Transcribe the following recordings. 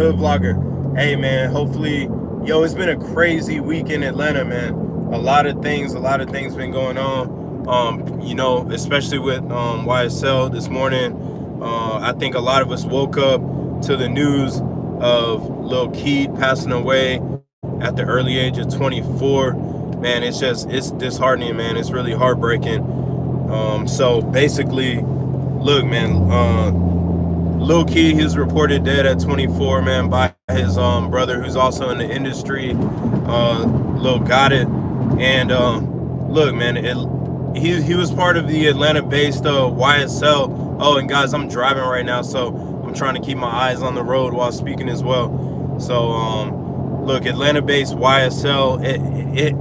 Hood Vlogger. Hey man, hopefully, it's been a crazy week in Atlanta, man. A lot of things been going on. Especially with YSL this morning. I think a lot of us woke up to the news of Keed passing away at the early age of 24. Man, it's disheartening, man. It's really heartbreaking. So basically, look, man, LoKey, he's reported dead at 24, man, by his brother, who's also in the industry, Lil Got It. And look, man, he was part of the Atlanta-based YSL. Oh, and guys, I'm driving right now, so I'm trying to keep my eyes on the road while speaking as well. So, look, Atlanta-based YSL, it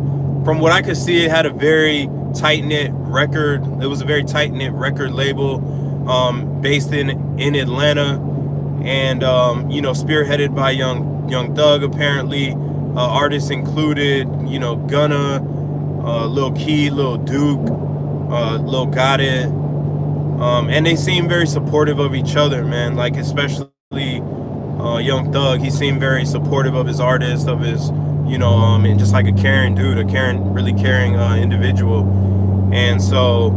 from what I could see, it had a very tight-knit record. It was a very tight-knit record label, based in Atlanta, and spearheaded by Young Thug. Apparently, artists included Gunna, Lil Key, Lil Duke, Lil Got It, and they seem very supportive of each other, man. Like especially Young Thug, he seemed very supportive of his artist, of his and just like a caring dude, really caring individual. And so,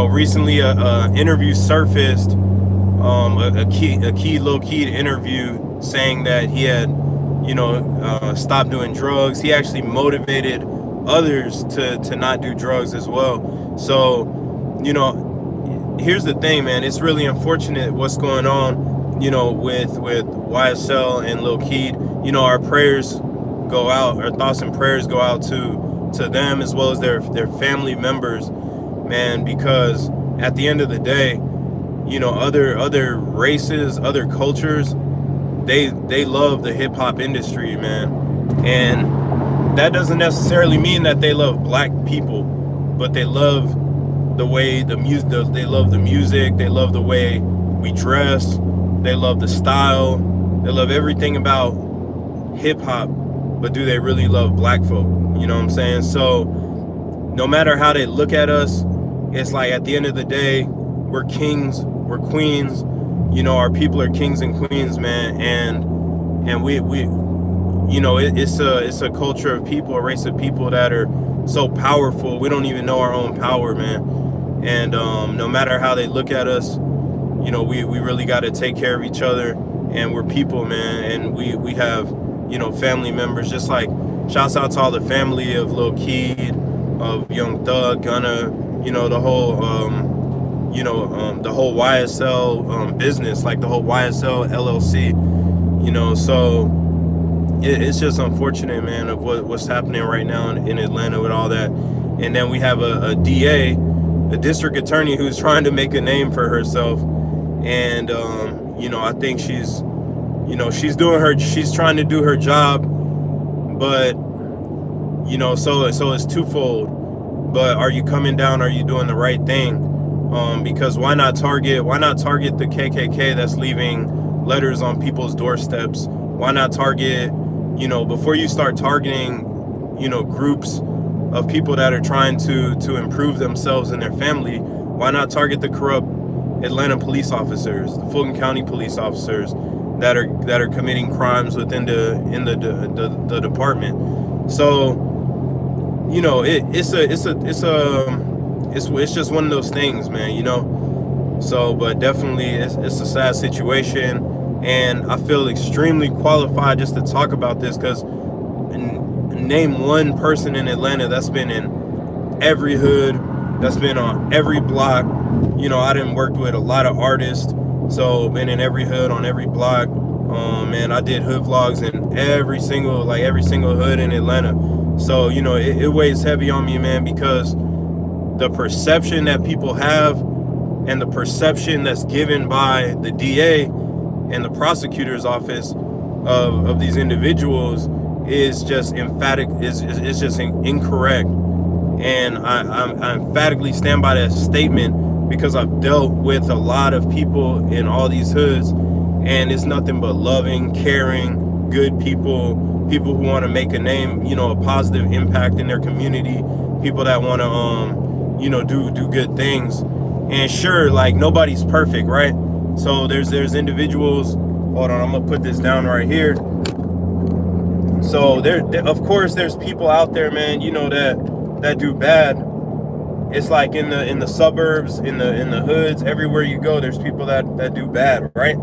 recently a interview surfaced, a LoKey interview saying that he had, stopped doing drugs. He actually motivated others to not do drugs as well. So, here's the thing, man. It's really unfortunate what's going on, with YSL and LoKey. Our prayers go out, our thoughts and prayers go out to them as well as their family members, man, because at the end of the day, other races, other cultures, they love the hip hop industry, man. And that doesn't necessarily mean that they love black people, but they love the way they love the music, they love the way we dress, they love the style, they love everything about hip hop. But do they really love black folk? You know what I'm saying? So no matter how they look at us, it's like at the end of the day, we're kings, we're queens. Our people are kings and queens, man. And we it's a culture of people, a race of people that are so powerful. We don't even know our own power, man. And no matter how they look at us, we really got to take care of each other. And we're people, man. And we have family members. Just like shouts out to all the family of Lil Keed, of Young Thug, Gunna, the whole YSL business, like the whole YSL LLC, so it's just unfortunate, man, of what's happening right now in Atlanta with all that. And then we have a DA, a district attorney, who's trying to make a name for herself. And I think she's trying to do her job, but so it's twofold. But are you coming down? Are you doing the right thing? Because why not target the KKK that's leaving letters on people's doorsteps? Why not target, before you start targeting, groups of people that are trying to improve themselves and their family? Why not target the corrupt Atlanta police officers, the Fulton County police officers that are committing crimes within the department? So it's just one of those things, man. So but definitely it's a sad situation, and I feel extremely qualified just to talk about this, because name one person in Atlanta that's been in every hood, that's been on every block. I done worked with a lot of artists, so been in every hood, on every block. Man, I did hood vlogs in every single hood in Atlanta. So, it weighs heavy on me, man, because the perception that people have and the perception that's given by the DA and the prosecutor's office of these individuals is just emphatic, is just incorrect. And I emphatically stand by that statement, because I've dealt with a lot of people in all these hoods, and it's nothing but loving, caring, good people who want to make a name, a positive impact in their community, people that want to do good things. And sure, like, nobody's perfect, right? So there's individuals Hold on, I'm gonna put this down right here. So there, of course, there's people out there, man, you know, that do bad. It's like in the suburbs, in the hoods, everywhere you go, there's people that do bad, right?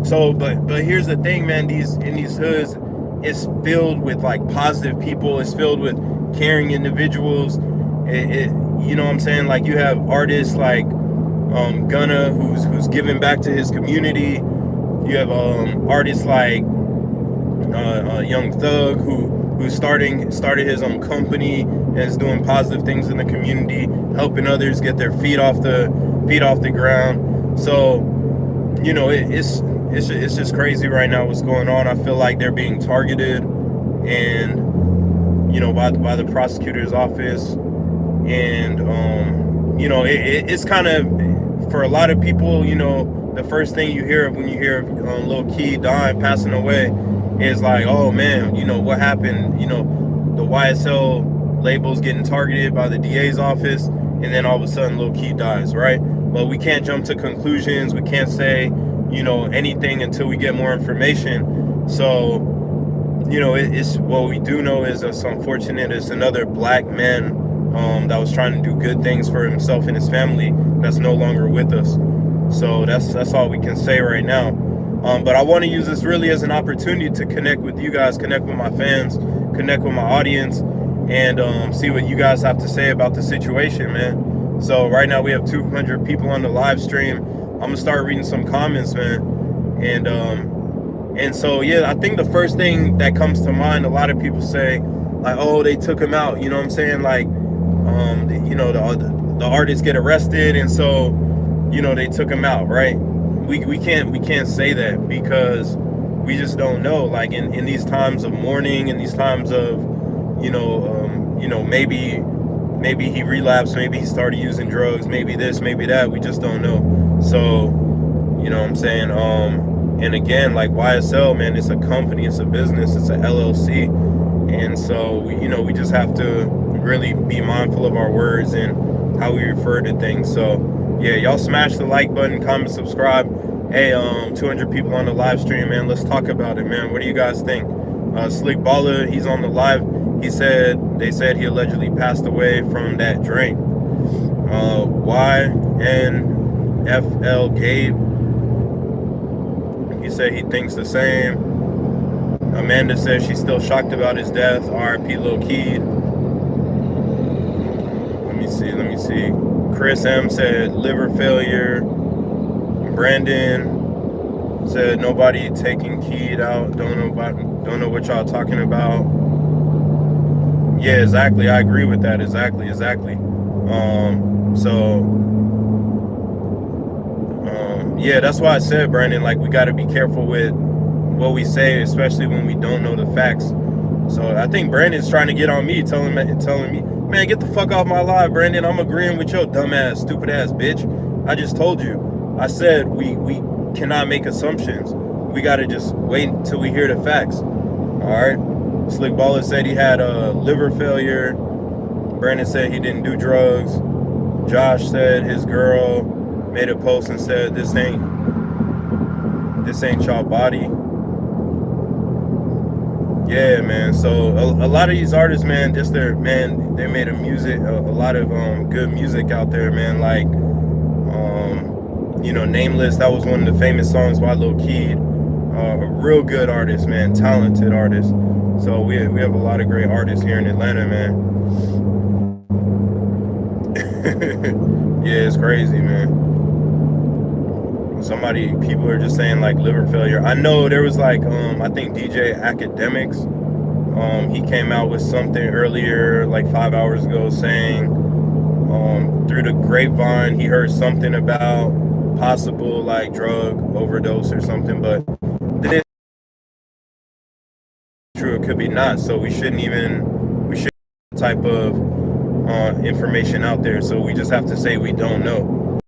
So, but here's the thing, man. In these hoods, it's filled with like positive people. It's filled with caring individuals. You know what I'm saying? Like you have artists like Gunna, who's giving back to his community. You have artists like Young Thug, who started his own company and is doing positive things in the community, helping others get their feet off the ground. So, you know, it's just crazy right now what's going on. I feel like they're being targeted, and you know, by the prosecutor's office, and you know, it's kind of, for a lot of people, you know, the first thing you hear when you hear of LoKey dying, passing away, is like, oh man, you know, what happened? You know, the YSL labels getting targeted by the DA's office, and then all of a sudden LoKey dies, right? But we can't jump to conclusions. We can't say, you know, anything until we get more information. So, you know, it's what we do know is it's unfortunate. It's another black man that was trying to do good things for himself and his family that's no longer with us. So that's all we can say right now. But I want to use this really as an opportunity to connect with you guys, connect with my fans, connect with my audience, and see what you guys have to say about the situation, man. So right now we have 200 people on the live stream. I'm gonna start reading some comments, man. And so yeah, I think the first thing that comes to mind, a lot of people say like, oh, they took him out. You know what I'm saying? Like, you know, the artists get arrested, and so, you know, they took him out, right? We can't say that, because we just don't know. Like in these times of mourning, in these times of, you know, maybe he relapsed, maybe he started using drugs, maybe this, maybe that. We just don't know. So, you know what I'm saying? And again, like YSL, man, it's a company, it's a business, it's a LLC, and so we just have to really be mindful of our words and how we refer to things. So yeah, y'all smash the like button, comment, subscribe. Hey, 200 people on the live stream, man. Let's talk about it, man. What do you guys think? Slick Baller, he's on the live. They said he allegedly passed away from that drink. YNFL Gabe, he said he thinks the same. Amanda says she's still shocked about his death. RIP Lil Keed. Let me see. Chris M said liver failure. Brandon said nobody taking Keed out. Don't know what y'all talking about. Yeah, exactly. I agree with that. Exactly. Yeah, that's why I said, Brandon, like, we got to be careful with what we say, especially when we don't know the facts. So I think Brandon's trying to get on me, telling me, man, get the fuck off my live, Brandon. I'm agreeing with your dumbass, stupid ass bitch. I just told you. I said we cannot make assumptions. We got to just wait until we hear the facts. All right. Slick Baller said he had a liver failure. Brandon said he didn't do drugs. Josh said his girl made a post and said this ain't y'all body. Yeah, man. So a lot of these artists, man, they made a lot of good music out there, man. Like, you know, Nameless, that was one of the famous songs by LoKey. A real good artist, man, talented artist. So we have a lot of great artists here in Atlanta, man. Yeah, it's crazy, man. People are just saying like liver failure. I know there was like, I think DJ Academics, he came out with something earlier, like 5 hours ago, saying through the grapevine he heard something about possible like drug overdose or something, but this true, it could be not. So we shouldn't type of information out there. So we just have to say we don't know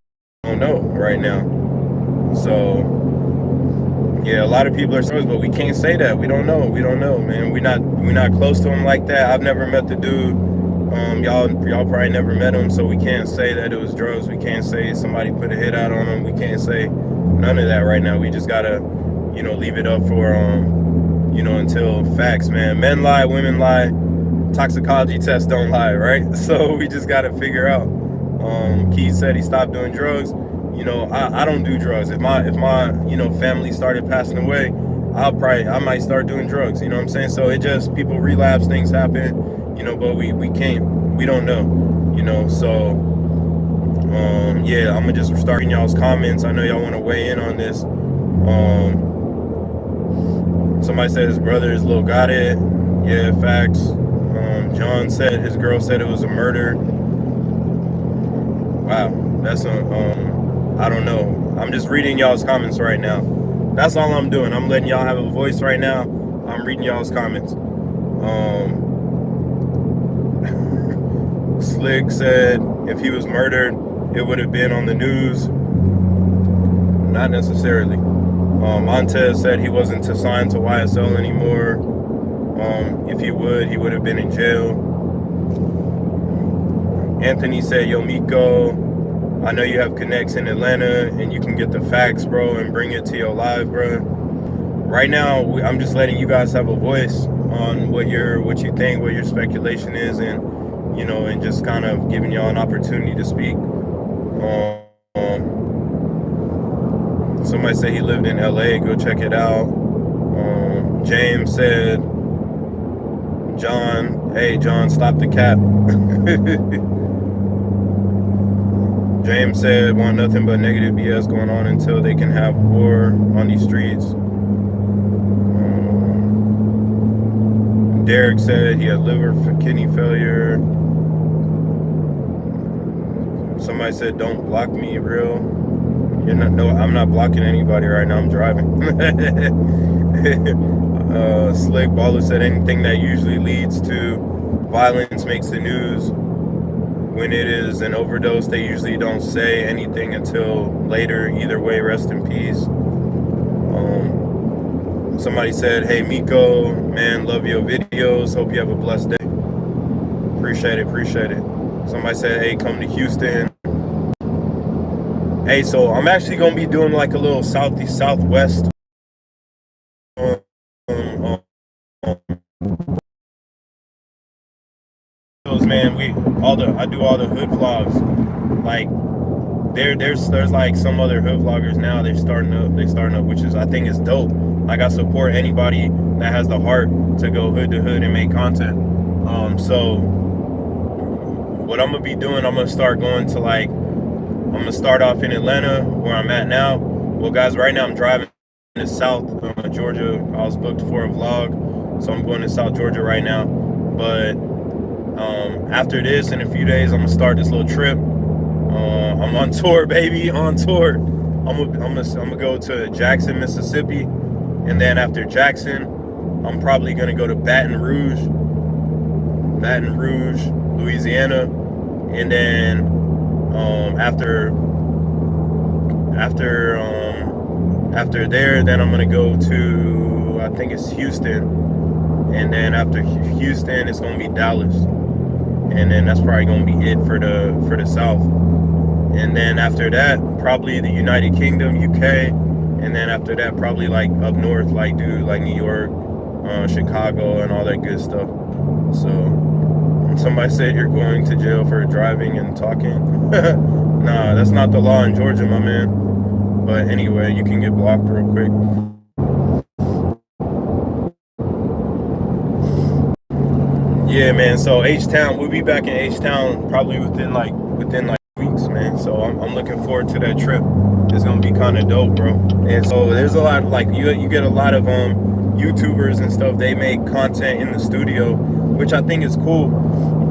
right now. So yeah, a lot of people are saying, but we can't say that. We don't know, man. We're not close to him like that. I've never met the dude. Y'all probably never met him, so we can't say that it was drugs. We can't say somebody put a hit out on him. We can't say none of that right now. We just gotta, leave it up for until facts, man. Men lie, women lie, toxicology tests don't lie, right? So we just got to figure out. Keed said he stopped doing drugs. I don't do drugs. If my family started passing away, I might start doing drugs. You know what I'm saying? So it just, people relapse, things happen. But we don't know. So yeah, I'm gonna just start in y'all's comments. I know y'all want to weigh in on this. Somebody said his brother is Lil Got It. Yeah, facts. John said his girl said it was a murder. Wow, that's I don't know. I'm just reading y'all's comments right now. That's all I'm doing. I'm letting y'all have a voice right now. I'm reading y'all's comments. Slick said if he was murdered, it would have been on the news. Not necessarily. Montez said he wasn't signed to YSL anymore. If he would have been in jail. Anthony said, yo, Miko, I know you have connects in Atlanta and you can get the facts, bro, and bring it to your live, bro. Right now, I'm just letting you guys have a voice on what you think, what your speculation is, and and just kind of giving y'all an opportunity to speak. Somebody said he lived in LA. Go check it out. James said, John, stop the cap. James said, want nothing but negative BS going on until they can have war on these streets. Derek said he had liver kidney failure. Somebody said, don't block me, real. I'm not blocking anybody right now. I'm driving. Slick Baller said anything that usually leads to violence makes the news. When it is an overdose, they usually don't say anything until later. Either way, rest in peace. Somebody said, hey, Miko, man, love your videos. Hope you have a blessed day. Appreciate it. Somebody said, hey, come to Houston. Hey, so I'm actually going to be doing like a little southwest. Man, I do all the hood vlogs. Like there's like some other hood vloggers now. They're starting up, which is, I think, is dope. Like, I support anybody that has the heart to go hood to hood and make content. So what I'm gonna be doing, I'm gonna start off in Atlanta, where I'm at now. Well, guys, right now I'm driving to South Georgia. I was booked for a vlog, so I'm going to South Georgia right now. But after this, in a few days, I'm gonna start this little trip. I'm on tour, baby, on tour. I'm gonna go to Jackson, Mississippi, and then after Jackson, I'm probably gonna go to Baton Rouge, Louisiana, and then after there, then I'm gonna go to, I think it's Houston, and then after Houston, it's gonna be Dallas, and then that's probably gonna be it for the South. And then after that, probably the United Kingdom, UK, and then after that, probably like up north, like New York, Chicago, and all that good stuff. So somebody said you're going to jail for driving and talking. Nah, that's not the law in Georgia, my man. But anyway, you can get blocked real quick. Yeah, man. So H-Town, we'll be back in H-Town probably within like weeks, man. So I'm looking forward to that trip. It's gonna be kind of dope, bro. And so there's a lot of, like, you get a lot of YouTubers and stuff. They make content in the studio, which I think is cool.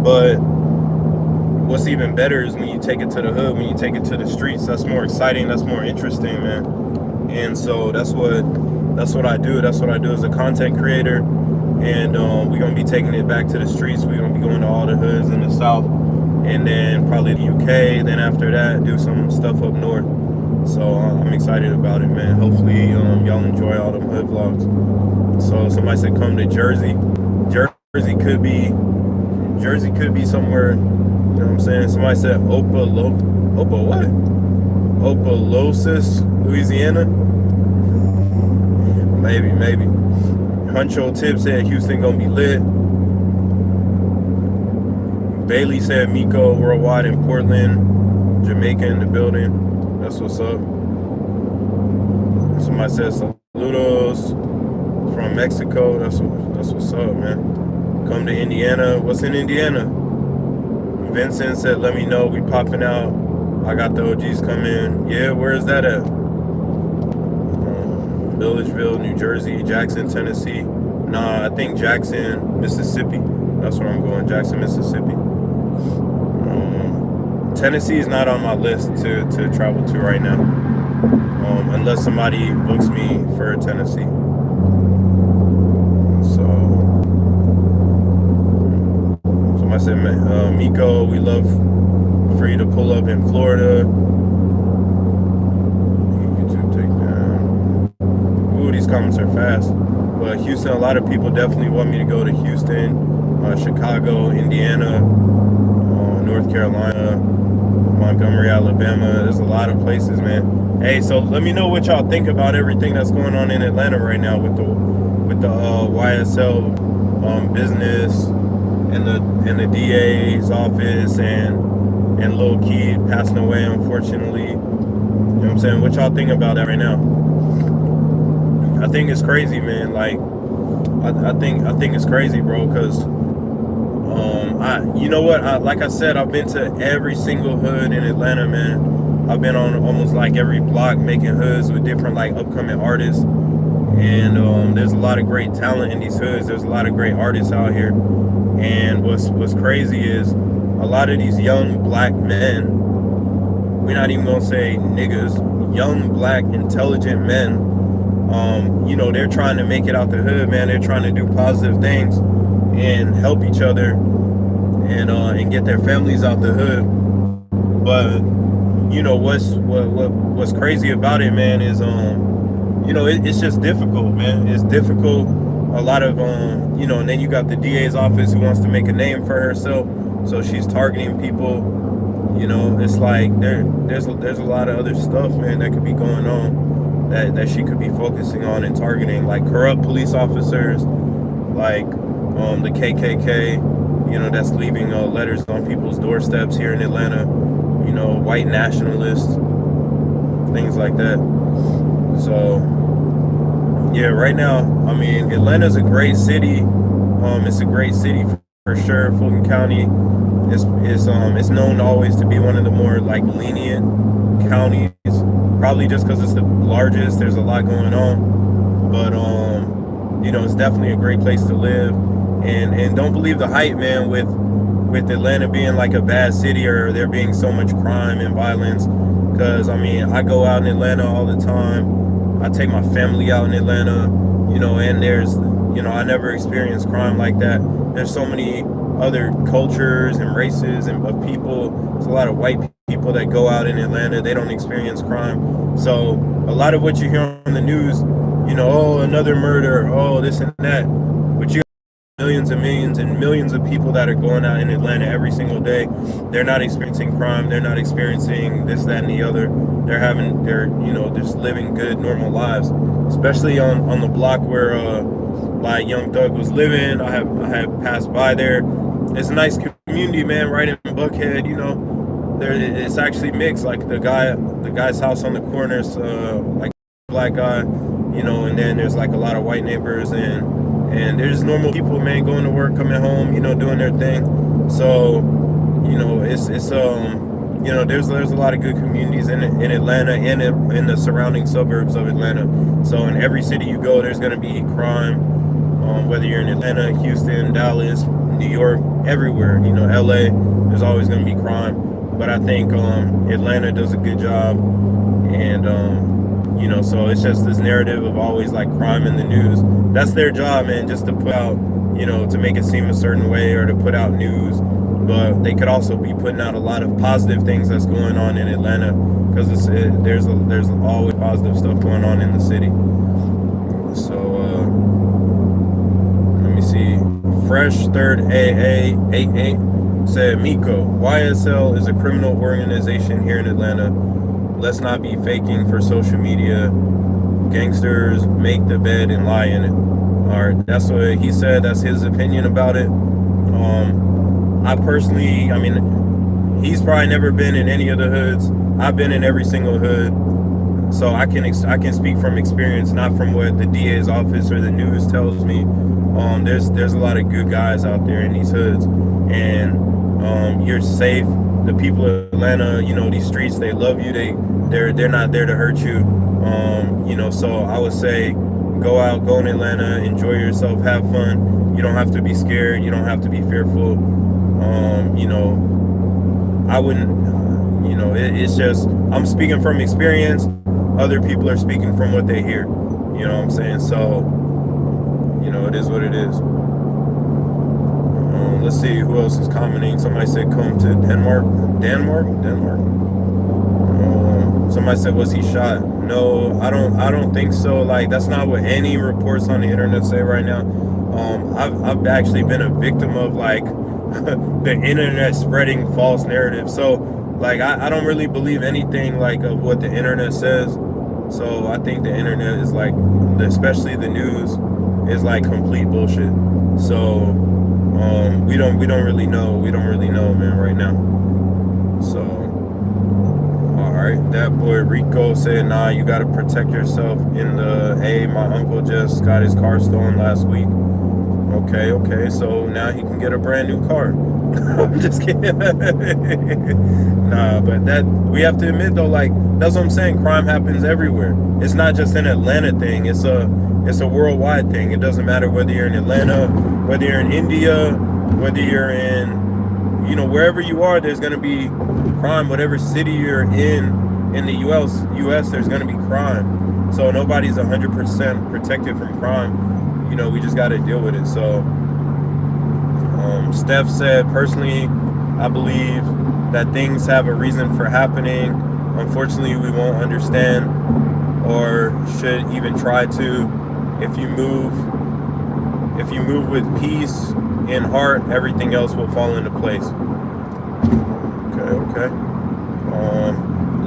But what's even better is when you take it to the hood, when you take it to the streets. That's more exciting. That's more interesting, man. And so that's what I do. That's what I do as a content creator. And we're gonna be taking it back to the streets. We're gonna be going to all the hoods in the South, and then probably the UK. Then after that, do some stuff up north. So I'm excited about it, man. Hopefully y'all enjoy all them hood vlogs. So somebody said come to Jersey. Jersey could be somewhere. You know what I'm saying? Somebody said Opelousas, Louisiana. Maybe. Huncho Tip said Houston gonna be lit. Bailey said Miko worldwide in Portland, Jamaica in the building. That's what's up. Somebody said saludos from Mexico. That's what's up, man. Come to Indiana. What's in Indiana? Vincent said, let me know. We popping out. I got the OGs coming. Yeah, where is that at? Milledgeville, New Jersey, Jackson, Tennessee. Nah, I think Jackson, Mississippi. That's where I'm going, Jackson, Mississippi. Tennessee is not on my list to travel to right now, unless somebody books me for Tennessee. So, somebody said, Miko, we love for you to pull up in Florida. YouTube takedown. Ooh, these comments are fast. But Houston, a lot of people definitely want me to go to Houston, Chicago, Indiana, North Carolina, Montgomery, Alabama. There's a lot of places, man. Hey, so let me know what y'all think about everything that's going on in Atlanta right now with the YSL business and the DA's office and LoKey passing away, unfortunately. You know what I'm saying? What y'all think about that right now? I think it's crazy, man. Like, I think it's crazy, bro, because you know what? Like I said, I've been to every single hood in Atlanta, man. I've been on almost like every block making hoods with different like upcoming artists, and there's a lot of great talent in these hoods. There's a lot of great artists out here, and what's crazy is a lot of these young black men. We're not even gonna say niggas. Young black intelligent men. You know, they're trying to make it out the hood, man. They're trying to do positive things and help each other and get their families out the hood. But you know what's crazy about it, man, is you know, it's just difficult, man. It's difficult. A lot of you know, and then you got the DA's office who wants to make a name for herself, so she's targeting people. You know, it's like there's a lot of other stuff, man, that could be going on that she could be focusing on and targeting, like corrupt police officers, like the KKK, you know, that's leaving letters on people's doorsteps here in Atlanta, you know, white nationalists, things like that. So yeah, right now, I mean, Atlanta's a great city. It's a great city for sure. Fulton County is known always to be one of the more like lenient counties, probably just because it's the largest. There's a lot going on, but you know, it's definitely a great place to live. And don't believe the hype, man, with Atlanta being like a bad city or there being so much crime and violence. Because I mean, I go out in Atlanta all the time. I take my family out in Atlanta, you know, and there's, you know, I never experienced crime like that. There's so many other cultures and races and of people. There's a lot of white people that go out in Atlanta. They don't experience crime. So a lot of what you hear on the news, you know, oh, another murder, oh, this and that. But you got millions and millions and millions of people that are going out in Atlanta every single day. They're not experiencing crime. They're not experiencing this, that, and the other. They're you know, just living good, normal lives. Especially on the block where like Young Thug was living. I have passed by there. It's a nice community, man, right in Buckhead, you know. It's actually mixed. Like the guy's house on the corner is like a black guy, you know, and then there's like a lot of white neighbors and there's normal people, man, going to work, coming home, you know, doing their thing. So, you know, it's you know, there's a lot of good communities in Atlanta and in the surrounding suburbs of Atlanta. So in every city you go, there's going to be crime, whether you're in Atlanta, Houston, Dallas, New York, everywhere, you know, LA, there's always going to be crime. But I think Atlanta does a good job, and you know, so it's just this narrative of always like crime in the news. That's their job, man, just to put out, you know, to make it seem a certain way or to put out news. But they could also be putting out a lot of positive things that's going on in Atlanta, because there's always positive stuff going on in the city. So let me see. Fresh Third AA88 said, Miko, YSL is a criminal organization here in Atlanta. Let's not be faking for social media. gangsters make the bed and lie in it. All right, that's what he said. That's his opinion about it. I personally, I mean, he's probably never been in any of the hoods. I've been in every single hood, so I can speak from experience, not from what the DA's office or the news tells me. There's a lot of good guys out there in these hoods, and you're safe. The people of Atlanta, these streets, they love you. They're not there to hurt you. So I would say go out, go in Atlanta, enjoy yourself, have fun. You don't have to be scared. You don't have to be fearful. I wouldn't, it's just, I'm speaking from experience. Other people are speaking from what they hear. You know what I'm saying? So, it is what it is. Let's see who else is commenting. Somebody said come to Denmark. Somebody said, was he shot? No, I don't think so. Like, that's not what any reports on the internet say right now. I've actually been a victim of like the internet spreading false narratives. So like I don't really believe anything like of what the internet says. So I think the internet is like, especially the news, is like complete bullshit. So we don't really know. We don't really know, man, right now. So all right, that boy Rico said, nah, you gotta protect yourself in the, hey, my uncle just got his car stolen last week. Okay, so now he can get a brand new car. I'm just kidding. Nah, but that, we have to admit though, like, that's what I'm saying, crime happens everywhere. It's not just an Atlanta thing, it's a worldwide thing. It doesn't matter whether you're in Atlanta, whether you're in India, whether you're in, wherever you are, there's gonna be crime. Whatever city you're in the US, there's gonna be crime. So nobody's 100% protected from crime. We just got to deal with it. So Steph said, personally, I believe that things have a reason for happening. Unfortunately, we won't understand or should even try to. If you move with peace in heart, everything else will fall into place. Okay.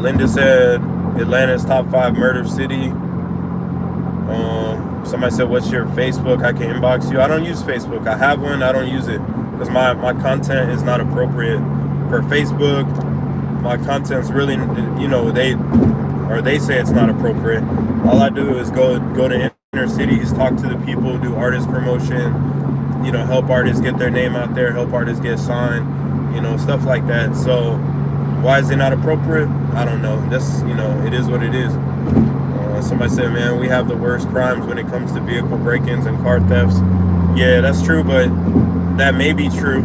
Linda said Atlanta's top 5 murder city. Somebody said, what's your Facebook? I can inbox you. I don't use Facebook. I have one. I don't use it because my content is not appropriate for Facebook. My content's really, they say it's not appropriate. All I do is go to inner cities, talk to the people, do artist promotion, help artists get their name out there, help artists get signed, stuff like that. So why is it not appropriate? I don't know. That's, it is what it is. Somebody said, man, we have the worst crimes when it comes to vehicle break-ins and car thefts. Yeah, that's true, but that may be true.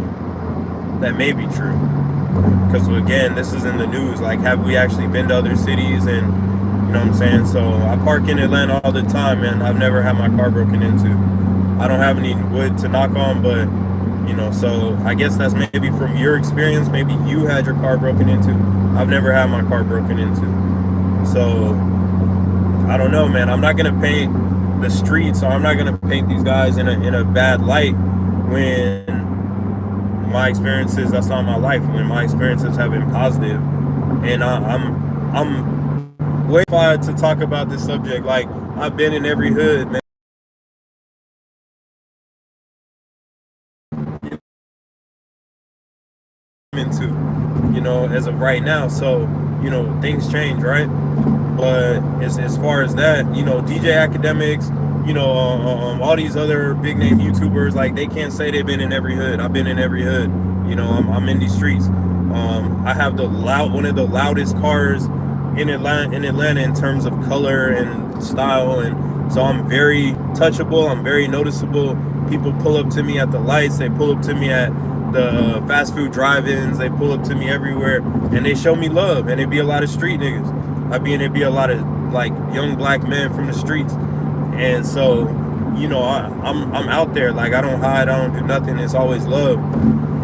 Because, again, this is in the news. Like, have we actually been to other cities? And, you know what I'm saying? So I park in Atlanta all the time, man. I've never had my car broken into. I don't have any wood to knock on, but, so I guess that's maybe from your experience. Maybe you had your car broken into. I've never had my car broken into. So I don't know, man. I'm not gonna paint the streets, or I'm not gonna paint these guys in a bad light when my experiences, that's not my life. When my experiences have been positive, and I'm way fired to talk about this subject. Like, I've been in every hood, man. Into, as of right now. So, things change, right? But as far as that, DJ Academics, all these other big name YouTubers, like, they can't say they've been in every hood. I've been in every hood. I'm in these streets. I have one of the loudest cars in Atlanta in terms of color and style, and so I'm very touchable. I'm very noticeable. People pull up to me at the lights. They pull up to me at the fast food drive-ins. They pull up to me everywhere, and they show me love. And it'd be a lot of street niggas. It'd be a lot of like young black men from the streets. And so, I'm out there. Like, I don't hide. I don't do nothing. It's always love.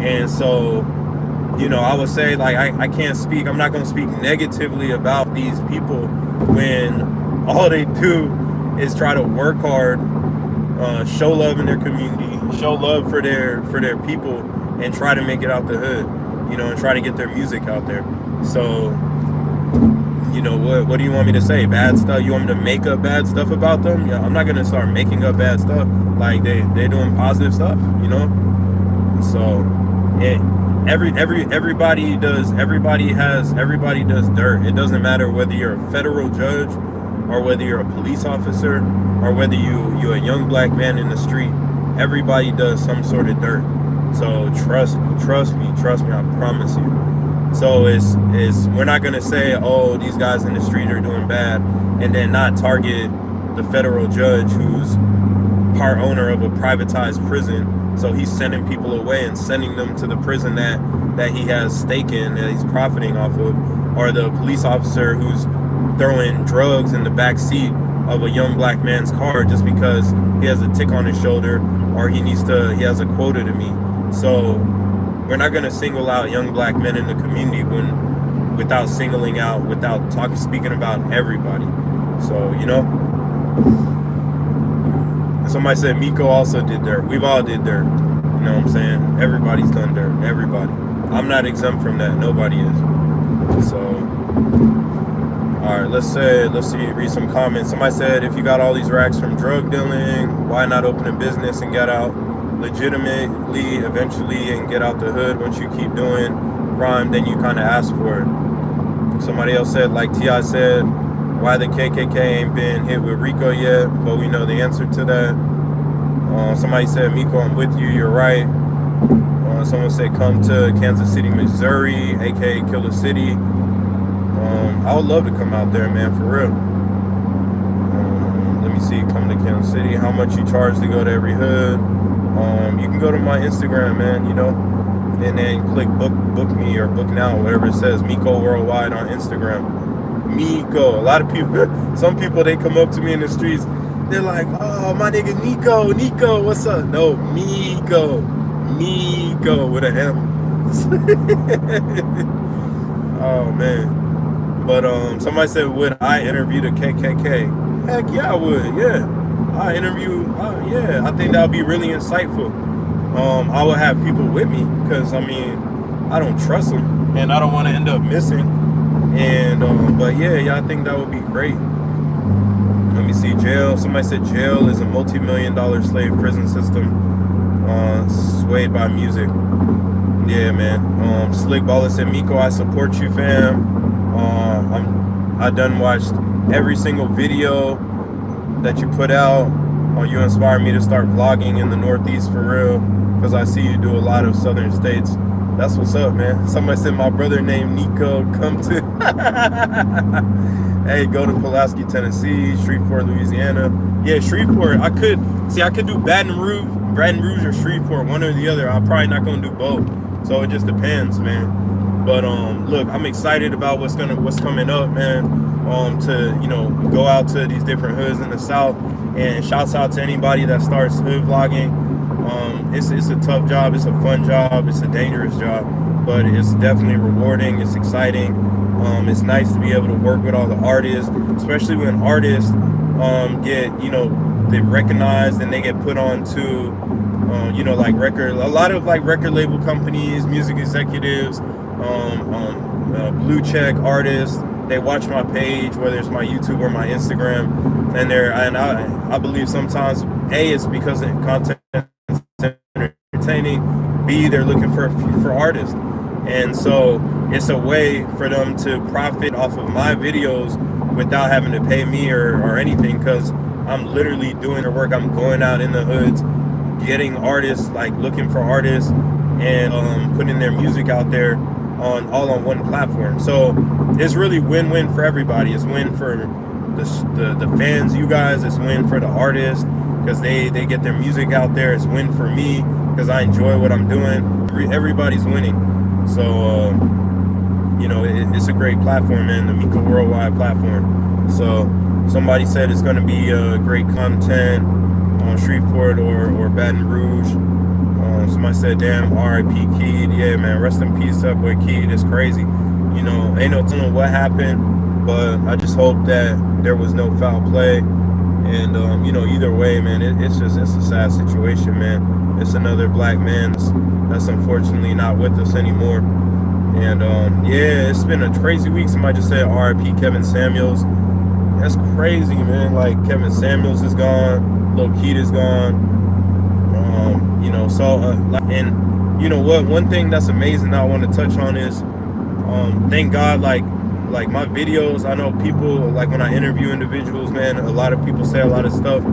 And so, I would say, like, I can't speak. I'm not going to speak negatively about these people when all they do is try to work hard, show love in their community, show love for their people, and try to make it out the hood, and try to get their music out there. So you know, what do you want me to say? Bad stuff? You want me to make up bad stuff about them? Yeah, I'm not gonna start making up bad stuff. Like they doing positive stuff, you know. So, it, everybody does dirt. It doesn't matter whether you're a federal judge or whether you're a police officer or whether you're a young black man in the street. Everybody does some sort of dirt. So trust me, I promise you. So it's we're not gonna say, oh, these guys in the street are doing bad, and then not target the federal judge who's part owner of a privatized prison. So he's sending people away and sending them to the prison that he has stake in, that he's profiting off of, or the police officer who's throwing drugs in the back seat of a young black man's car just because he has a tick on his shoulder or he has a quota to meet. So we're not going to single out young black men in the community without speaking about everybody. So, you know, somebody said Miko also did dirt. We've all did dirt. You know what I'm saying? Everybody's done dirt. Everybody. I'm not exempt from that. Nobody is. So, all right, let's read some comments. Somebody said, if you got all these racks from drug dealing, why not open a business and get out legitimately eventually and get out the hood? Once you keep doing crime, then you kind of ask for it. Somebody else said, like T.I. said, why the KKK ain't been hit with RICO yet, but we know the answer to that. Somebody said, Miko, I'm with you, you're right. Someone said, come to Kansas City, Missouri, aka Killer City. I would love to come out there, man, for real. Let me see, come to Kansas City. How much you charge to go to every hood? You can go to my Instagram, man, you know, and then click book me or book now, whatever it says, Miko Worldwide on Instagram. Miko. A lot of people, some people, they come up to me in the streets, they're like, oh, my nigga Nico, what's up? No, Miko with an M. Oh, man. But somebody said, would I interview the KKK? Heck yeah, I would. Yeah, I interview. Yeah, I think that would be really insightful. I would have people with me because I mean, I don't trust them, and I don't want to end up missing. And but yeah, I think that would be great. Let me see, jail. Somebody said jail is a multi-million-dollar slave prison system, swayed by music. Yeah, man. Slick Baller said, Miko, I support you, fam. I done watched every single video that you put out. You inspired me to start vlogging in the Northeast for real, because I see you do a lot of southern states. That's what's up, man. Somebody said my brother named Nico, come to hey, go to Pulaski, Tennessee, Shreveport, Louisiana. Yeah, Shreveport. I could do Baton Rouge or Shreveport, one or the other. I'm probably not gonna do both. So it just depends, man. But look, I'm excited about what's coming up, man. To, you know, go out to these different hoods in the South, and shouts out to anybody that starts hood vlogging. It's a tough job, it's a fun job, it's a dangerous job, but it's definitely rewarding, it's exciting. It's nice to be able to work with all the artists, especially when artists get, you know, they recognized and they get put on to you know, like a lot of like record label companies, music executives, blue check artists. They watch my page, whether it's my YouTube or my Instagram, and I believe sometimes it's because the content is entertaining. B, they're looking for artists, and so it's a way for them to profit off of my videos without having to pay me or anything, because I'm literally doing the work. I'm going out in the hoods, getting artists, like looking for artists, and putting their music out there all on one platform. So it's really win-win for everybody. It's win for the fans, you guys. It's win for the artists because they get their music out there. It's win for me because I enjoy what I'm doing. Everybody's winning. So you know, it's a great platform, man, the Miko Worldwide platform. So somebody said it's going to be great content on Shreveport or Baton Rouge. Somebody said, damn, R.I.P. Keed. Yeah, man, rest in peace, that boy Keed. It's crazy. You know, ain't no telling what happened, but I just hope that there was no foul play. And, you know, either way, man, it's a sad situation, man. It's another black man that's unfortunately not with us anymore. And yeah, it's been a crazy week. Somebody just said R.I.P. Kevin Samuels. That's crazy, man. Like Kevin Samuels is gone, LoKey is gone. And you know what? One thing that's amazing that I want to touch on is, thank God, like my videos. I know people, like when I interview individuals, man, a lot of people say a lot of stuff,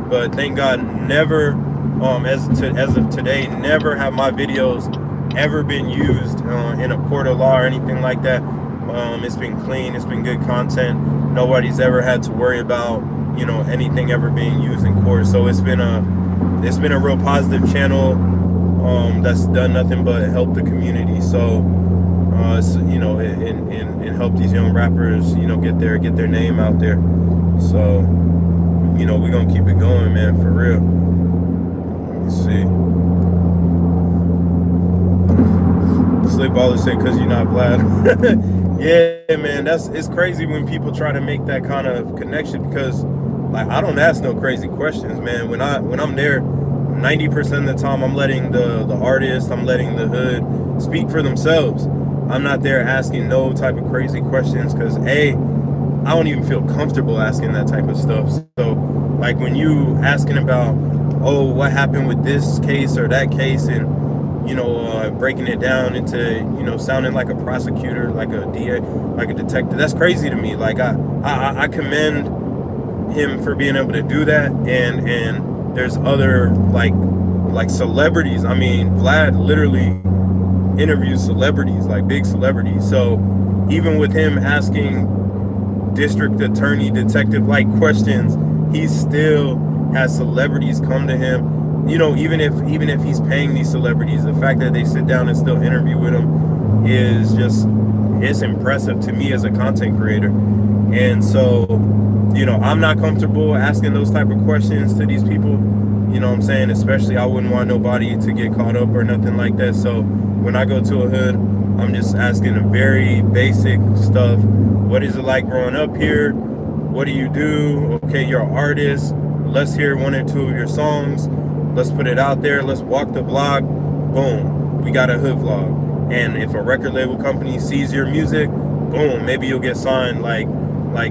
but thank God, never, as of today, never have my videos ever been used in a court of law or anything like that. It's been clean. It's been good content. Nobody's ever had to worry about anything ever being used in court. So it's been a real positive channel that's done nothing but help the community. So and help these young rappers get their name out there. So we're gonna keep it going, man, for real. Let me see. Slick Baller said, "Cause you're not Vlad." Yeah, man, it's crazy when people try to make that kind of connection, because like I don't ask no crazy questions, man. When I'm there, 90% of the time I'm letting the artist, I'm letting the hood speak for themselves. I'm not there asking no type of crazy questions, because I don't even feel comfortable asking that type of stuff. So like when you asking about, oh, what happened with this case or that case, and breaking it down into, sounding like a prosecutor, like a DA, like a detective. That's crazy to me. Like I commend him for being able to do that. And there's other like celebrities. I mean, Vlad literally interviews celebrities, like big celebrities. So even with him asking district attorney detective like questions, he still has celebrities come to him. Even if he's paying these celebrities, the fact that they sit down and still interview with him is just, it's impressive to me as a content creator. And so, I'm not comfortable asking those type of questions to these people. You know what I'm saying? Especially, I wouldn't want nobody to get caught up or nothing like that. So when I go to a hood, I'm just asking a very basic stuff. What is it like growing up here? What do you do? Okay, you're an artist. Let's hear one or two of your songs. Let's put it out there. Let's walk the block. Boom, we got a hood vlog. And if a record label company sees your music, boom, maybe you'll get signed like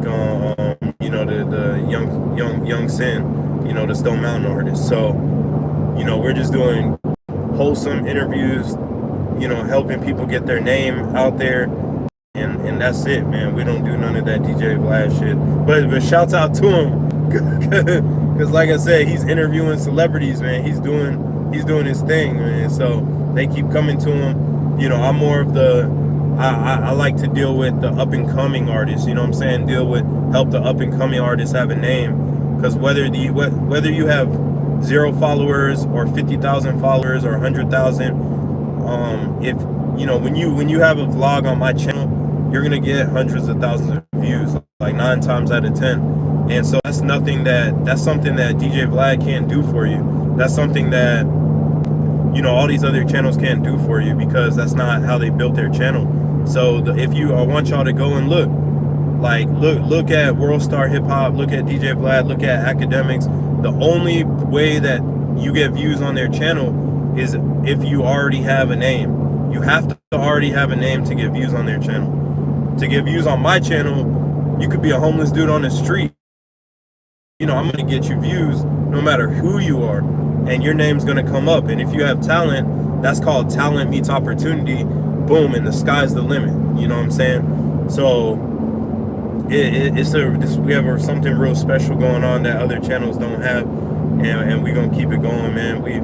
the young Sin, the Stone Mountain artist. So, we're just doing wholesome interviews, helping people get their name out there. And that's it, man. We don't do none of that DJ Vlad shit. But shouts out to him. Because like I said, he's interviewing celebrities, man. He's doing his thing, man. So they keep coming to him. I'm more of I like to deal with the up and coming artists. You know what I'm saying? Help the up and coming artists have a name. Because whether you have 0 followers or 50,000 followers or 100,000, if when you have a vlog on my channel, you're gonna get hundreds of thousands of views, like 9 times out of 10. And so that's something that DJ Vlad can't do for you. That's something that all these other channels can't do for you, because that's not how they built their channel. So I want y'all to go and look at World Star Hip Hop, look at DJ Vlad, look at Academics. The only way that you get views on their channel is if you already have a name. You have to already have a name to get views on their channel. To get views on my channel, you could be a homeless dude on the street. I'm going to get you views no matter who you are, and your name's going to come up. And if you have talent, that's called talent meets opportunity. Boom, and the sky's the limit. You know what I'm saying? So we have something real special going on that other channels don't have, and we're going to keep it going, man. We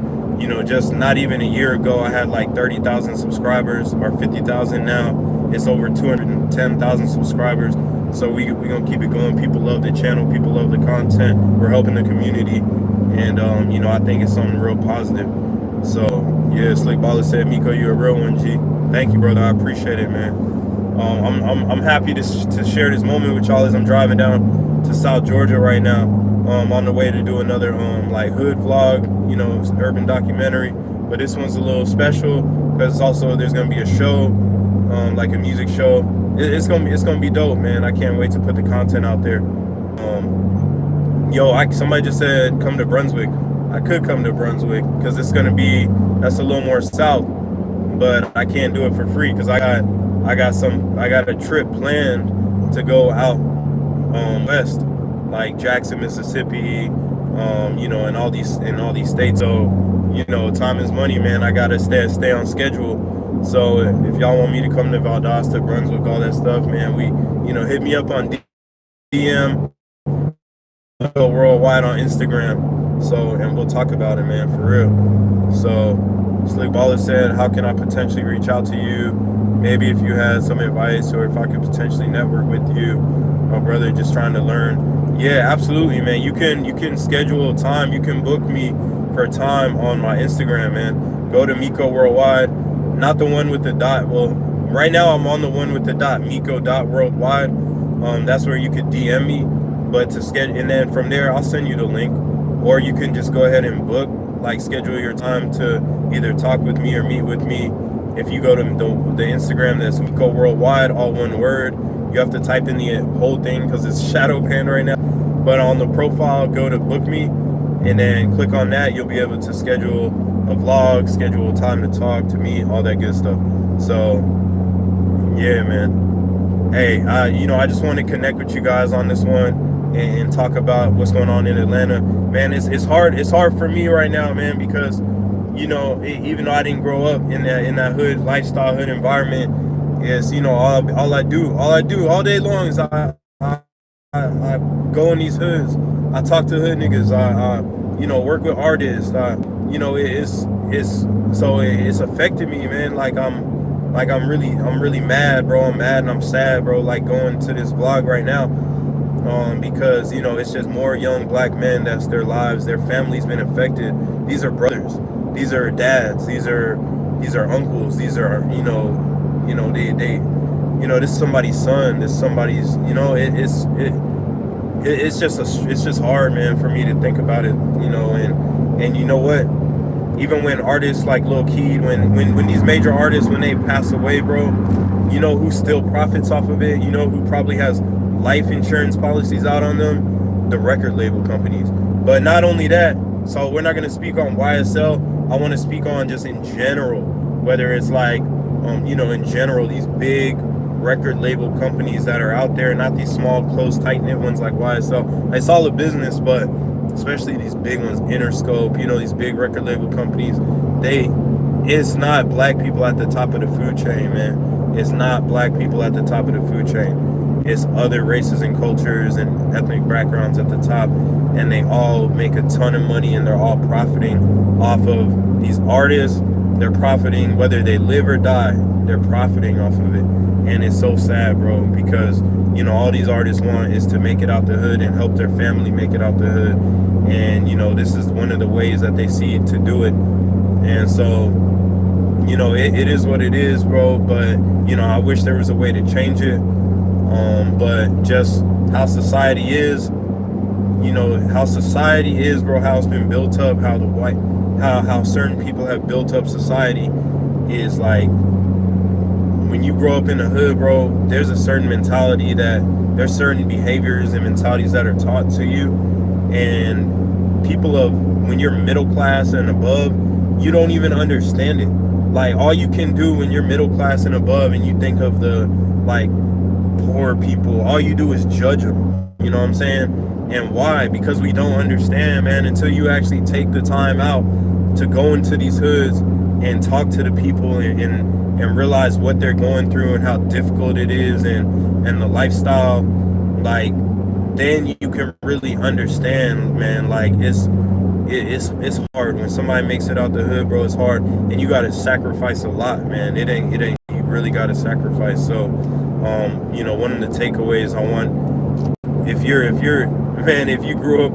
just not even a year ago, I had like 30,000 subscribers, or 50,000 now. It's over 210,000 subscribers. So we're going to keep it going. People love the channel. People love the content. We're helping the community. And, I think it's something real positive. So, yeah, Slick Baller said, Miko, you're a real one, G. Thank you, brother. I appreciate it, man. I'm happy to share this moment with y'all as I'm driving down to South Georgia right now. On the way to do another hood vlog, urban documentary. But this one's a little special because also there's going to be a show, like a music show. It's gonna be dope, man. I can't wait to put the content out there. Somebody just said come to Brunswick. I could come to Brunswick because that's a little more south, but I can't do it for free because I got I got a trip planned to go out west, like Jackson, Mississippi, and all these states. So, time is money, man. I gotta stay on schedule. So if y'all want me to come to Valdosta, Brunswick, all that stuff, man, hit me up on DM worldwide on Instagram. So, and we'll talk about it, man, for real. So, Slick Baller said, how can I potentially reach out to you? Maybe if you had some advice, or if I could potentially network with you, my brother, just trying to learn. Yeah, absolutely, man. You can schedule time. You can book me for time on my Instagram, man. Go to Miko Worldwide, not the one with the dot. Well, right now I'm on the one with the dot, Miko.worldwide. That's where you could DM me. But to schedule, and then from there I'll send you the link, or you can just go ahead and book, like schedule your time to either talk with me or meet with me. If you go to the Instagram, that's Miko Worldwide, all one word. You have to type in the whole thing because it's shadow banned right now. But on the profile, go to book me, and then click on that. You'll be able to schedule a vlog, schedule time to talk, to meet, all that good stuff. So yeah, man. Hey, I just want to connect with you guys on this one and talk about what's going on in Atlanta, man. It's hard for me right now, man, because even though I didn't grow up in that hood lifestyle, hood environment, is all I do all day long is I go in these hoods. I talk to hood niggas. I work with artists. It's affected me, man. I'm really mad, bro. I'm mad and I'm sad, bro. Like going to this vlog right now, because it's just more young black men that's their lives, their family's been affected. These are brothers. These are dads. These are uncles. These are this is somebody's son. This is somebody's it's just hard, man, for me to think about it, and you know what? Even when artists like LoKey, when these major artists, when they pass away, bro, who still profits off of it? Who probably has life insurance policies out on them? The record label companies. But not only that, so we're not going to speak on YSL. I want to speak on just in general, whether it's like, in general, these big record label companies that are out there, not these small, close, tight-knit ones like YSL. It's all a business, but especially these big ones, Interscope, these big record label companies, it's not black people at the top of the food chain, man. It's not black people at the top of the food chain. It's other races and cultures and ethnic backgrounds at the top, and they all make a ton of money, and they're all profiting off of these artists. They're profiting, whether they live or die, they're profiting off of it. And it's so sad, bro, because all these artists want is to make it out the hood and help their family make it out the hood. And this is one of the ways that they see to do it. And so it is what it is, bro. But I wish there was a way to change it. But just how society is, bro, how it's been built up, how certain people have built up society is like, when you grow up in the hood, bro, there's a certain mentality there's certain behaviors and mentalities that are taught to you. And when you're middle class and above, you don't even understand it. Like, all you can do when you're middle class and above and you think of the, like, poor people, all you do is judge them. You know what I'm saying? And why? Because we don't understand, man, until you actually take the time out to go into these hoods and talk to the people and realize what they're going through and how difficult it is and the lifestyle. Like, then you can really understand, man. Like, it's hard when somebody makes it out the hood, bro. It's hard, and you got to sacrifice a lot, man. It ain't you really got to sacrifice. So one of the takeaways I want, if you grew up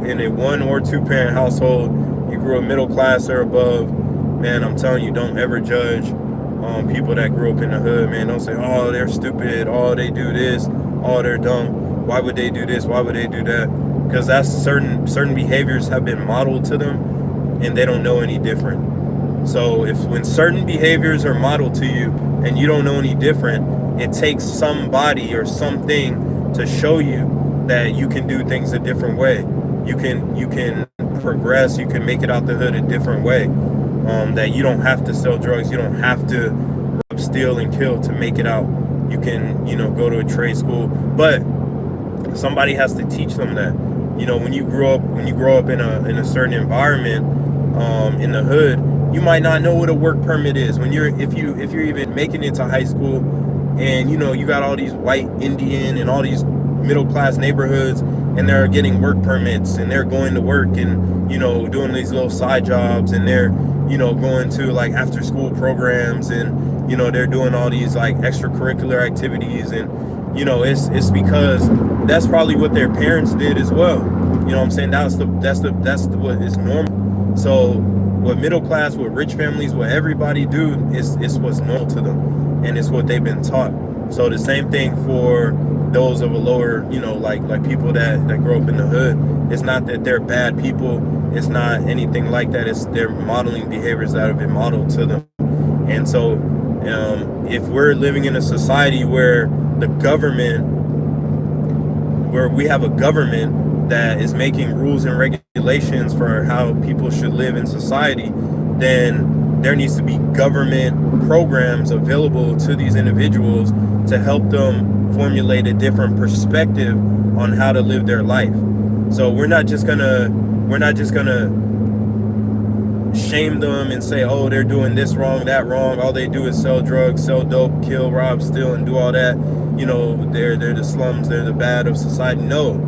in a 1 or 2 parent household, you grew up middle class or above, man, I'm telling you, don't ever judge people that grew up in the hood, man. Don't say, oh, they're stupid, oh, they do this, oh, they're dumb, why would they do this, why would they do that? Because that's certain behaviors have been modeled to them, and they don't know any different. So when certain behaviors are modeled to you and you don't know any different, it takes somebody or something to show you that you can do things a different way. You can progress, you can make it out the hood a different way. That you don't have to sell drugs, you don't have to rob, steal, and kill to make it out. You can, go to a trade school, but somebody has to teach them that. When you grow up in a certain environment, in the hood, you might not know what a work permit is. If you're even making it to high school, and you got all these white Indian and all these middle class neighborhoods, and they're getting work permits, and they're going to work, and doing these little side jobs, and they're going to like after school programs, and they're doing all these like extracurricular activities, and it's because that's probably what their parents did as well. What I'm saying? That's what is normal. So what middle class, what rich families, what everybody do is what's normal to them, and it's what they've been taught. So the same thing for those of a lower, like people that grow up in the hood. It's not that they're bad people. It's not anything like that. It's they're modeling behaviors that have been modeled to them. And so if we're living in a society where we have a government that is making rules and regulations for how people should live in society, then there needs to be government programs available to these individuals to help them formulate a different perspective on how to live their life. So we're not just gonna shame them and say, oh, they're doing this wrong, that wrong. All they do is sell drugs, sell dope, kill, rob, steal, and do all that. They're the slums, they're the bad of society. No,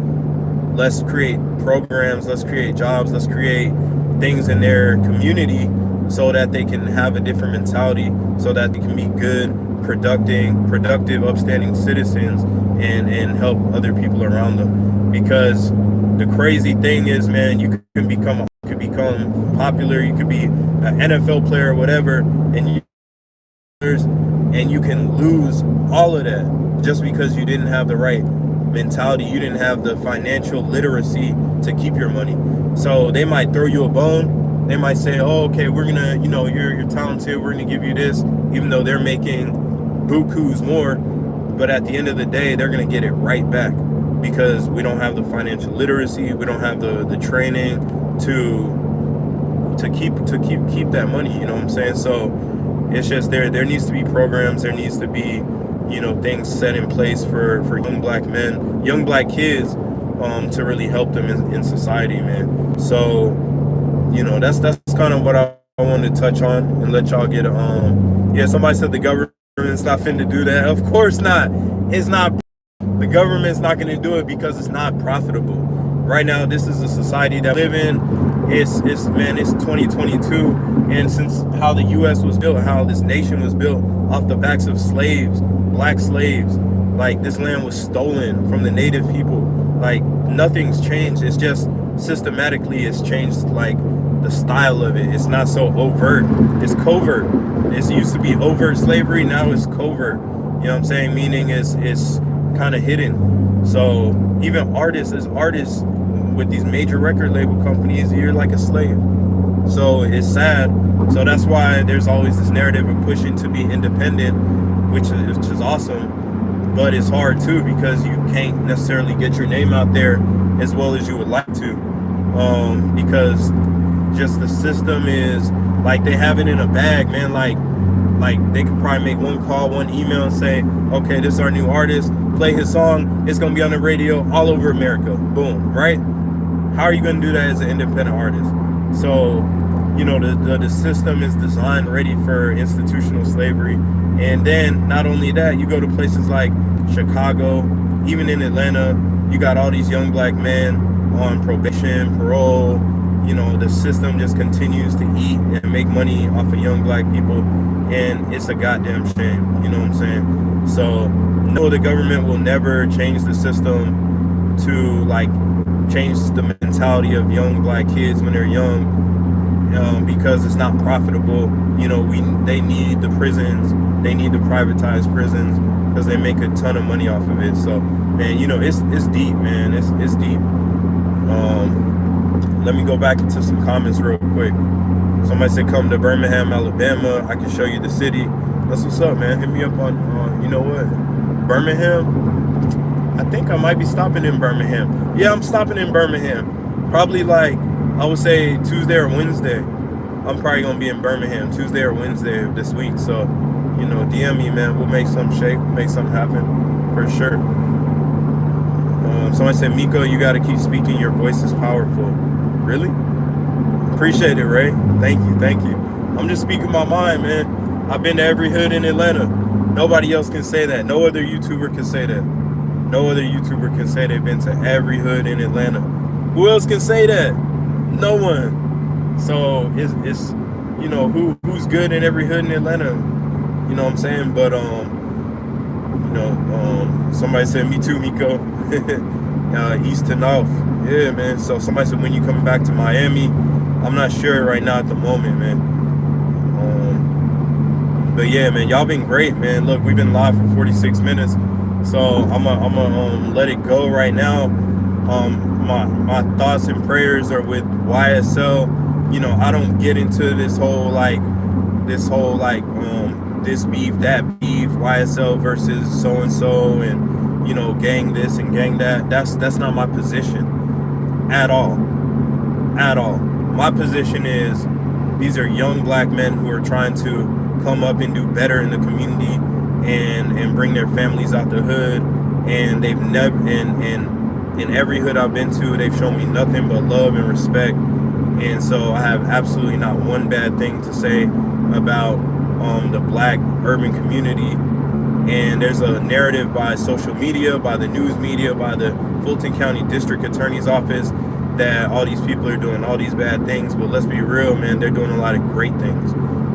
let's create programs, let's create jobs, let's create things in their community so that they can have a different mentality, so that they can be good, productive, upstanding citizens, and help other people around them. Because the crazy thing is, man, you can become popular, you could be an NFL player or whatever, and you can lose all of that just because you didn't have the right mentality, you didn't have the financial literacy to keep your money. So they might throw you a bone, they might say, oh, okay, we're gonna, you're talented, we're gonna give you this, even though they're making bukus more. But at the end of the day, they're gonna get it right back, because we don't have the financial literacy, we don't have the training to keep that money. You know what I'm saying? So it's just there needs to be programs, there needs to be things set in place for young black men, young black kids, to really help them in society, man. So that's kind of what I wanted to touch on and let y'all get somebody said the government's not finna do that. Of course not. It's not. The government's not going to do it because it's not profitable. Right now, this is a society that we live in. It's 2022, and since how the U.S. was built, how this nation was built off the backs of slaves, black slaves, like this land was stolen from the native people. Like nothing's changed. It's just systematically it's changed, like the style of it. It's not so overt. It's covert. It used to be overt slavery. Now it's covert. You know what I'm saying? Meaning it's kind of hidden. So even artists with these major record label companies, you're like a slave. So it's sad. So that's why there's always this narrative of pushing to be independent, which is awesome, but it's hard too, because you can't necessarily get your name out there as well as you would like to, because just the system is like they have it in a bag, man. Like they could probably make one call, one email, and say, okay, this is our new artist, play his song, it's gonna be on the radio all over America. Boom, right? How are you gonna do that as an independent artist? So the system is designed ready for institutional slavery. And then not only that, you go to places like Chicago, even in Atlanta, you got all these young black men on probation, parole. The system just continues to eat and make money off of young black people, and it's a goddamn shame. You know what I'm saying? So no, the government will never change the system to like change the mentality of young black kids when they're young, because it's not profitable. They need the prisons, they need to privatize prisons because they make a ton of money off of it. So man, it's deep, man. It's deep. Let me go back into some comments real quick. Somebody said come to Birmingham, Alabama. I can show you the city. That's what's up, man. Hit me up on Birmingham. I think I might be stopping in Birmingham. Yeah, I'm stopping in Birmingham. Probably like, I would say Tuesday or Wednesday. I'm probably going to be in Birmingham Tuesday or Wednesday of this week. So DM me, man. We'll make something shake, make something happen for sure. Somebody said, Miko, you got to keep speaking. Your voice is powerful. Really? Appreciate it, Ray. Thank you, thank you. I'm just speaking my mind, man. I've been to every hood in Atlanta. Nobody else can say that. No other YouTuber can say that. No other YouTuber can say they've been to every hood in Atlanta. Who else can say that? No one. So it's who's good in every hood in Atlanta. You know what I'm saying? But somebody said, me too, Miko. East to north. Yeah, man. So somebody said, when you coming back to Miami? I'm not sure right now at the moment, man. But yeah, man, y'all been great, man. Look, we've been live for 46 minutes. So I'm gonna let it go right now. My thoughts and prayers are with YSL. I don't get into this whole this beef, that beef, YSL versus so and so, and gang this and gang that. That's not my position at all. At all. My position is these are young black men who are trying to come up and do better in the community and bring their families out the hood. And they've never in every hood I've been to, they've shown me nothing but love and respect. And so I have absolutely not one bad thing to say about the black urban community. And there's a narrative by social media, by the news media, by the Fulton County District Attorney's Office that all these people are doing all these bad things. But let's be real, man, they're doing a lot of great things.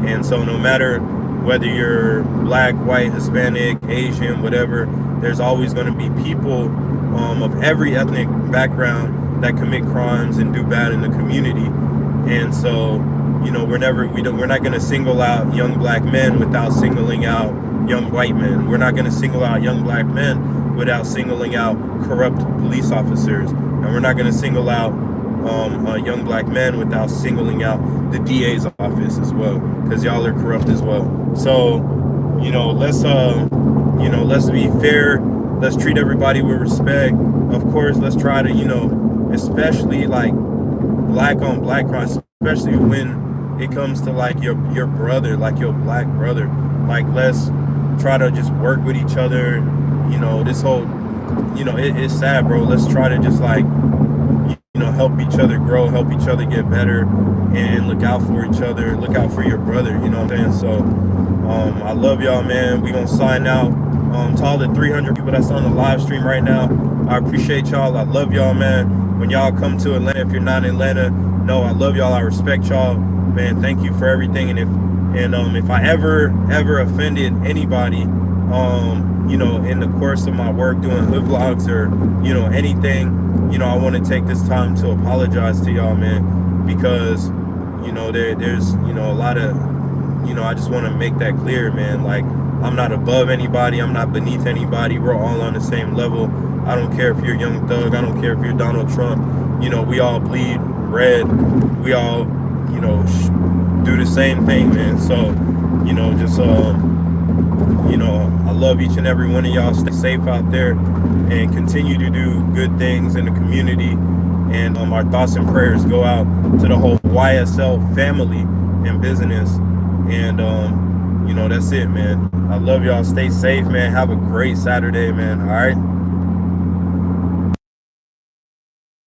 And so no matter whether you're black, white, Hispanic, Asian, whatever, there's always going to be people of every ethnic background that commit crimes and do bad in the community. And so, we're not going to single out young black men without singling out young white men. We're not going to single out young black men without singling out corrupt police officers. And we're not going to single out young black men without singling out the DA's office as well, because y'all are corrupt as well. So, let's be fair. Let's treat everybody with respect. Of course, let's try to, especially like black on black crime, especially when it comes to like your brother, like your black brother. Like, let's try to just work with each other. This whole, it's sad, bro. Let's try to just like, help each other grow, help each other get better, and look out for each other, look out for your brother, you know what I'm saying? So I love y'all, man. We gonna sign out. To all the 300 people that's on the live stream right now, I appreciate y'all. I love y'all, man. When y'all come to Atlanta, if you're not in Atlanta, no, I love y'all. I respect y'all, man. Thank you for everything. And if I ever offended anybody, in the course of my work doing hood vlogs or anything, I want to take this time to apologize to y'all, man, because there's a lot of I just want to make that clear, man. Like, I'm not above anybody, I'm not beneath anybody. We're all on the same level. I don't care if you're Young Thug, I don't care if you're Donald Trump. We all bleed red. We all do the same thing, man. So I love each and every one of y'all. Stay safe out there and continue to do good things in the community. And our thoughts and prayers go out to the whole YSL family and business. And that's it, man. I love y'all. Stay safe, man. Have a great Saturday, man. All right.